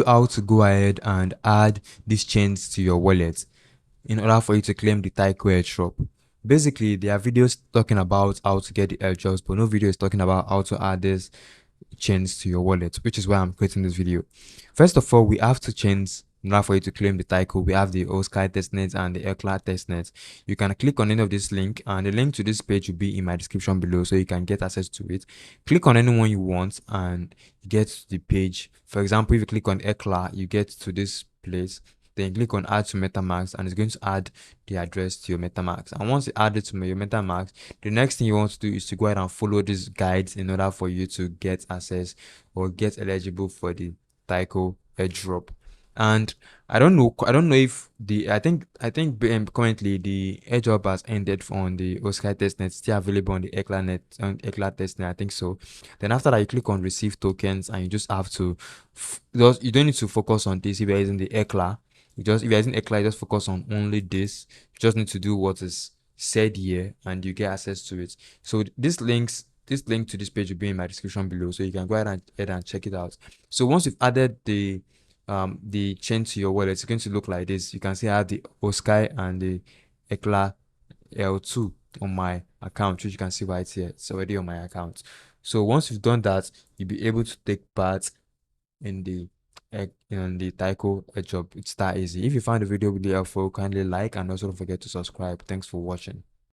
how to go ahead and add these chains to your wallet in order for you to claim the Taiko airdrop. Basically, there are videos talking about how to get the airdrops, but no video is talking about how to add this chains to your wallet, which is why I'm creating this video. First of all, we have two chains in order for you to claim the Taiko. We have the Hekla Testnet and the Hekla Testnet. You can click on any of this link, and the link to this page will be in my description below, so you can get access to it. Click on any one you want and get to the page. For example, if you click on Hekla, you get to this place. Then click on add to Metamask, and it's going to add the address to your Metamask. And once you add it to your Metamask, the next thing you want to do is to go ahead and follow these guides in order for you to get access or get eligible for the Taiko airdrop. And I don't know if I think currently the airdrop has ended on the Hekla testnet, still available on the Hekla testnet, I think so. Then after that, you click on receive tokens, and you just have to you don't need to focus on this if you're using the Hekla. If you're using Hekla, you just focus on only this. You just need to do what is said here, and you get access to it. So this link to this page will be in my description below, so you can go ahead and check it out. So once you've added the chain to your wallet, it's going to look like this. You can see I have the Oskai and the Hekla L2 on my account, which you can see right here. It's already on my account. So once you've done that, you'll be able to take part in the Taiko airdrop. It's that easy. If you found the video really helpful, kindly like, and also don't forget to subscribe. Thanks for watching.